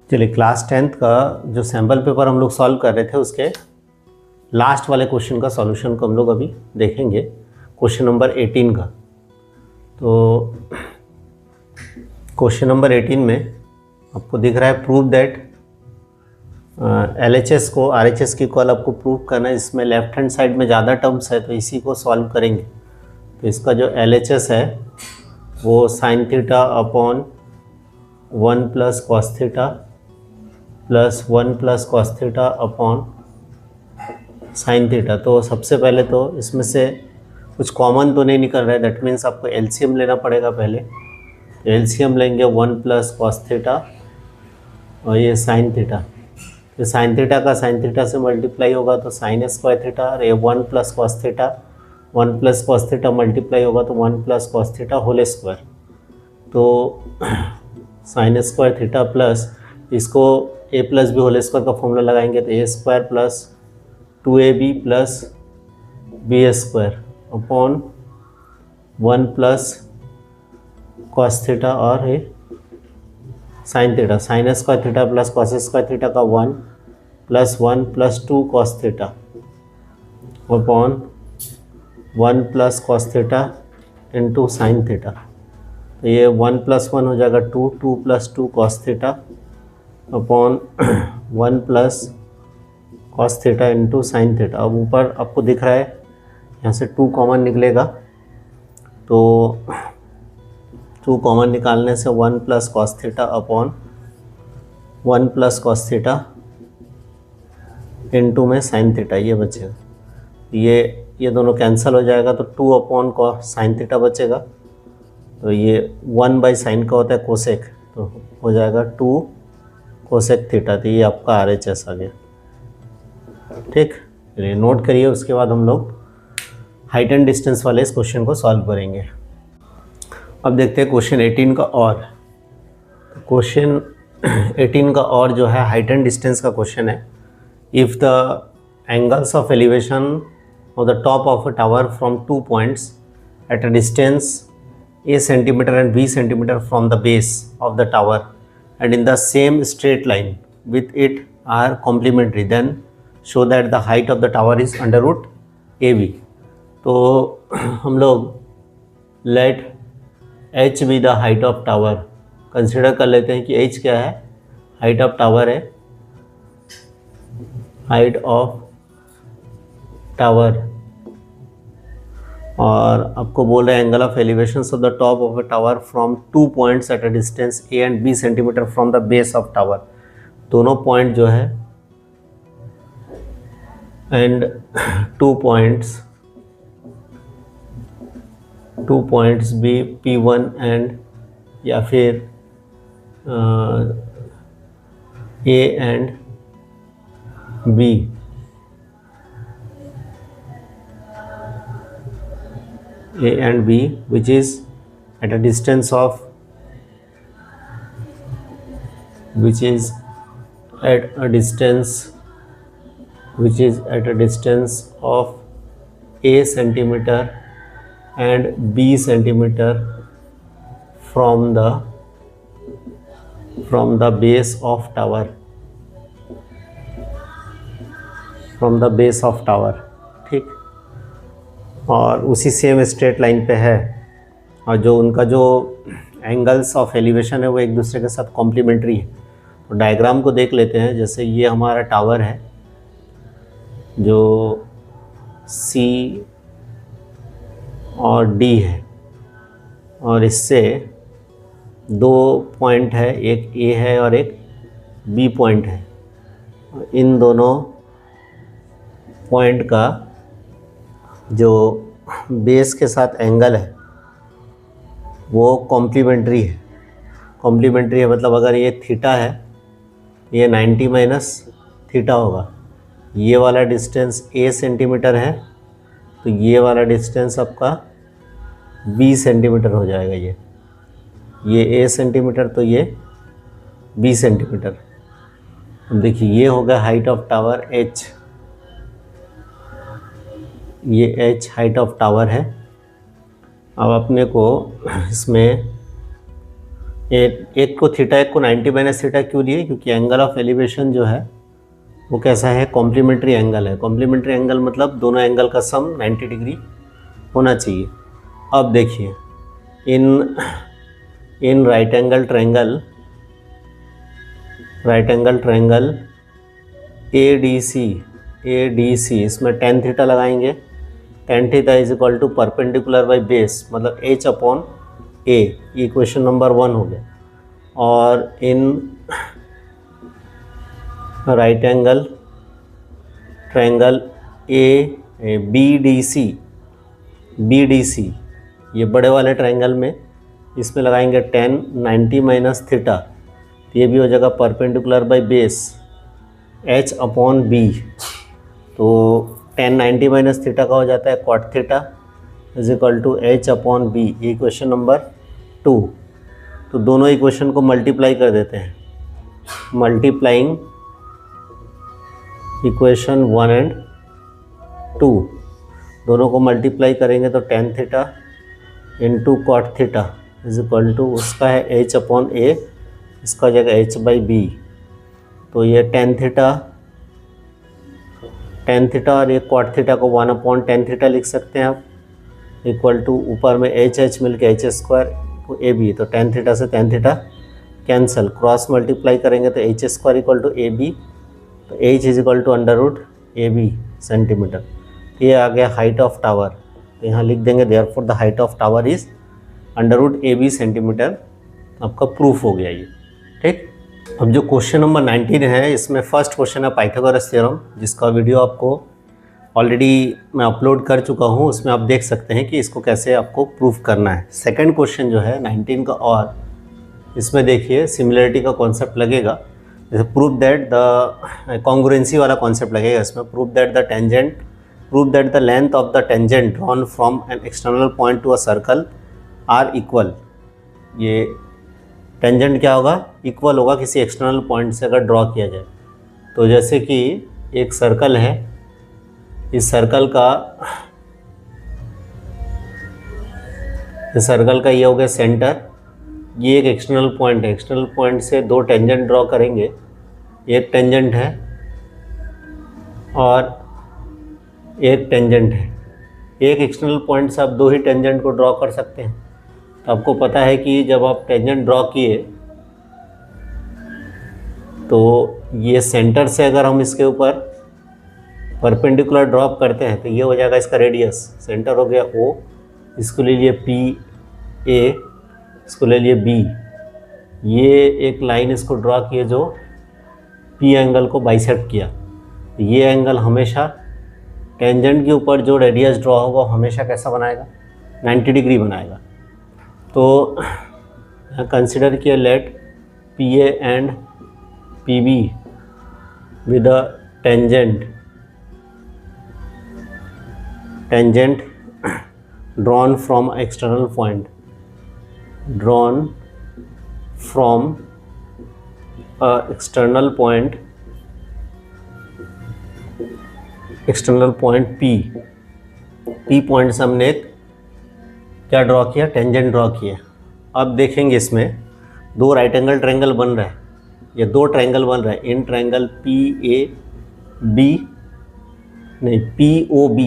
चलिए, class 10th का जो सैम्पल पेपर हम लोग सॉल्व कर रहे थे उसके लास्ट वाले क्वेश्चन का सॉल्यूशन को हम लोग अभी देखेंगे, क्वेश्चन नंबर 18 का। तो क्वेश्चन नंबर 18 में आपको दिख रहा है प्रूव दैट LHS को RHS की इक्वल आपको प्रूव करना है। इसमें लेफ्ट हैंड साइड में ज़्यादा टर्म्स है तो इसी को सॉल्व करेंगे। तो इसका जो LHS है वो sine theta upon 1 plus cos theta plus 1 plus cos theta upon sine theta. तो सबसे पहले तो इसमें से कुछ कॉमन तो नहीं निकल रहा है, दैट मीन्स आपको LCM लेना पड़ेगा पहले। तो LCM लेंगे 1 प्लस कॉस थीटा और ये साइन थीटा। तो साइन थीटा का साइन थीटा से मल्टीप्लाई होगा तो साइन स्क्वायर थीटा, और ये 1 plus cos theta, 1 plus cos theta multiply होगा तो 1 plus cos theta whole square. तो साइन स्क्वायर थीटा प्लस इसको a plus B whole square का फॉर्मूला लगाएंगे तो a square plus 2ab plus B square upon 1 plus cos theta और ये sine theta. Sign square theta plus cos square theta का 1 plus 1 plus 2 cos theta upon 1 plus cos theta into sine theta. तो ये 1 plus 1 हो जाएगा 2, 2 plus 2 cos theta upon 1 plus cos theta into sine theta. अब ऊपर आपको दिख रहा है यहाँ से 2 कॉमन निकलेगा, तो 2 कॉमन निकालने से 1 plus cos theta upon 1 plus cos theta into में साइन थीटा ये बचेगा। ये दोनों कैंसिल हो जाएगा तो 2 अपॉन कॉस साइन थीटा बचेगा। तो ये 1 बाई साइन का होता है कोसेक, तो हो जाएगा 2 कोसेक थीटा। तो ये आपका RHS आ गया। ठीक, चलिए नोट करिए। उसके बाद हम लोग हाइट एंड डिस्टेंस वाले इस क्वेश्चन को सॉल्व करेंगे। अब देखते हैं क्वेश्चन 18 का और। क्वेश्चन 18 का और जो है हाइट एंड डिस्टेंस का क्वेश्चन है। If the angles of elevation of the top of a tower from 2 points at a distance a centimeter and b centimeter from the base of the tower and in the same straight line with it are complementary, then show that the height of the tower is under root AB। तो हम लोग let h be the height of tower consider कर लेते हैं कि h क्या है, height of tower है, हाइट ऑफ टावर। और आपको बोल रहे हैं angle of elevation of the top of a tower from 2 points at a distance a and b centimetre from the base of tower. दोनों पॉइंट जो है and 2 points b P1 and या फिर a and b, A and B, which is at a distance of A centimeter and B centimeter from the base of tower, ठीक। और उसी same straight line पे है, और जो उनका जो एंगल्स ऑफ एलिवेशन है वो एक दूसरे के साथ कॉम्प्लीमेंट्री है। तो डायग्राम को देख लेते हैं। जैसे ये हमारा टावर है जो C और D है, और इससे 2 पॉइंट है, एक A है और एक B पॉइंट है। इन दोनों पॉइंट का जो बेस के साथ एंगल है वो कॉम्प्लीमेंट्री है। मतलब अगर ये थीटा है, ये 90 माइनस थीटा होगा। ये वाला डिस्टेंस a सेंटीमीटर है तो ये वाला डिस्टेंस आपका b सेंटीमीटर हो जाएगा। ये a सेंटीमीटर तो ये b सेंटीमीटर। अब देखिए ये होगा हाइट ऑफ टावर h, ये h हाइट ऑफ टावर है। अब अपने को इसमें एक को थीटा, एक को 90 माइनस थीटा क्यों लिए? क्योंकि एंगल ऑफ एलिवेशन जो है वो कैसा है? कॉम्प्लीमेंट्री एंगल है। कॉम्प्लीमेंट्री एंगल मतलब दोनों एंगल का सम 90 डिग्री होना चाहिए। अब देखिए, in right angle triangle ADC इसमें tan थीटा लगाएंगे। tan theta is equal to perpendicular by base, मतलब h अपॉन a। ये क्वेश्चन नंबर 1 हो गया। और in right angle triangle BDC, ये बड़े वाले ट्रायंगल में इसमें लगाएंगे tan 90 माइनस थीटा, तो ये भी हो जाएगा perpendicular by base h upon b। तो tan 90 माइनस थीटा का हो जाता है cot theta is equal to h upon b। ये क्वेश्चन नंबर 2। तो दोनों इक्वेशन को मल्टीप्लाई कर देते हैं। मल्टीप्लाइंग इक्वेशन 1 एंड 2, दोनों को मल्टीप्लाई करेंगे तो tan theta into cot theta is equal to, उसका है h अपॉन a, इसका हो जाएगा h बाई बी। तो ये tan थीटा और ये cot थीटा को 1 अपॉन tan थीटा लिख सकते हैं आप, इक्वल टू ऊपर में h मिलके h स्क्वायर को ए बी। तो tan थीटा से tan theta cancel, cross multiply करेंगे तो h square equal to A B. तो h is equal to under root A B centimetre. ये आ गया हाइट ऑफ टावर। तो यहाँ लिख देंगे therefore the height of tower is under root A B centimetre. आपका प्रूफ हो गया ये, ठीक। अब जो क्वेश्चन नंबर 19 है, इसमें फर्स्ट क्वेश्चन है पाइथागोरस थ्योरम, जिसका वीडियो आपको ऑलरेडी मैं अपलोड कर चुका हूँ। उसमें आप देख सकते हैं कि इसको कैसे आपको प्रूफ करना है। सेकंड क्वेश्चन जो है 19 का, और इसमें देखिए सिमिलरिटी का कॉन्सेप्ट लगेगा। जैसे प्रूफ दैट द कॉन्ग्रुएंसी वाला कॉन्सेप्ट लगेगा इसमें। Proof that the length of the tangent drawn from an external point to a circle are equal. ये टेंजेंट क्या होगा? इक्वल होगा किसी एक्सटर्नल पॉइंट से अगर ड्रॉ किया जाए। तो जैसे कि एक सर्कल है, इस सर्कल का ये हो गया सेंटर, ये एक एक्सटर्नल पॉइंट है। एक्सटर्नल पॉइंट से दो टेंजेंट ड्रॉ करेंगे, एक टेंजेंट है और एक टेंजेंट है। एक एक्सटर्नल पॉइंट से आप दो ही टेंजेंट को ड्रॉ कर सकते हैं। तो आपको पता है कि जब आप टेंजेंट ड्रॉ किए तो ये सेंटर से अगर हम इसके ऊपर परपेंडिकुलर ड्रॉप करते हैं तो ये हो जाएगा इसका रेडियस। सेंटर हो गया O, इसको ले लिए PA, इसको ले लिए B। ये एक लाइन इसको ड्रॉ किए जो P एंगल को बाइसेक्ट किया। तो ये एंगल हमेशा टेंजेंट के ऊपर जो रेडियस ड्रॉ होगा हमेशा कैसा बनाएगा? 90 डिग्री बनाएगा। तो कंसिडर किया let PA and PB with a tangent drawn from external point, external point P point से हमने क्या ड्रॉ किया? टेंजेंट ड्रॉ किया। अब देखेंगे इसमें दो राइट एंगल ट्रायंगल बन रहा है, ये दो ट्रायंगल बन रहा है। In triangle POB,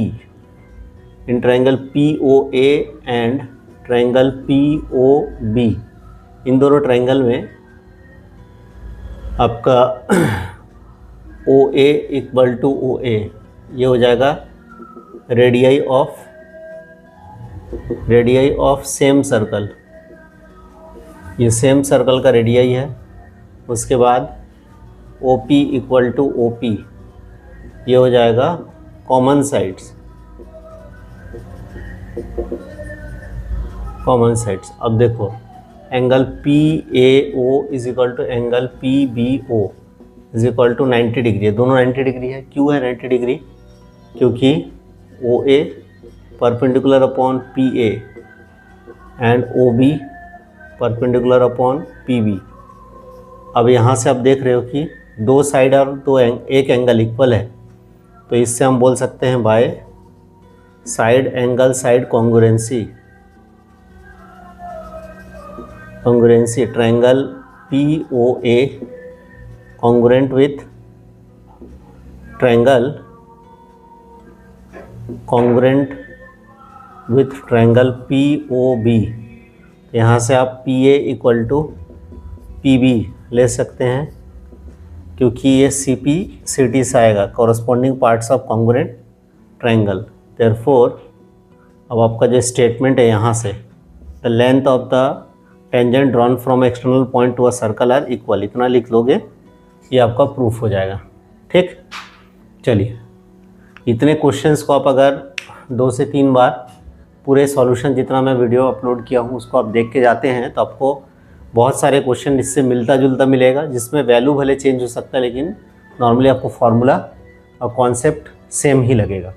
in triangle POA and triangle POB, इन दोनों ट्रायंगल में आपका OA इक्वल टू OA, ये हो जाएगा रेडियाई ऑफ सेम सर्कल। ये सेम सर्कल का रेडियाई है। उसके बाद OP इक्वल टू OP, ये हो जाएगा कॉमन साइड्स। अब देखो angle PAO is equal to angle PBO is equal to 90 degree है। दोनों 90 डिग्री है। क्यों है 90 डिग्री? क्योंकि OA perpendicular upon PA and OB perpendicular upon PB। अब यहाँ से आप देख रहे हो कि दो साइड और एक एंगल इक्वल है, तो इससे हम बोल सकते हैं by side angle side congruency. Congruency triangle POA congruent with triangle POB। यहाँ से आप PA इक्वल टू PB ले सकते हैं क्योंकि ये CP CT से आएगा, corresponding parts of congruent triangle. Therefore अब आपका जो स्टेटमेंट है यहाँ से, the length of the tangent drawn from external point to a circle are equal, इतना लिख लोगे, ये आपका प्रूफ हो जाएगा। ठीक, चलिए इतने क्वेश्चंस को आप अगर 2 से 3 बार पूरे सॉल्यूशन जितना मैं वीडियो अपलोड किया हूँ उसको आप देख के जाते हैं तो आपको बहुत सारे क्वेश्चन इससे मिलता जुलता मिलेगा, जिसमें वैल्यू भले चेंज हो सकता है लेकिन नॉर्मली आपको फार्मूला और कॉन्सेप्ट सेम ही लगेगा।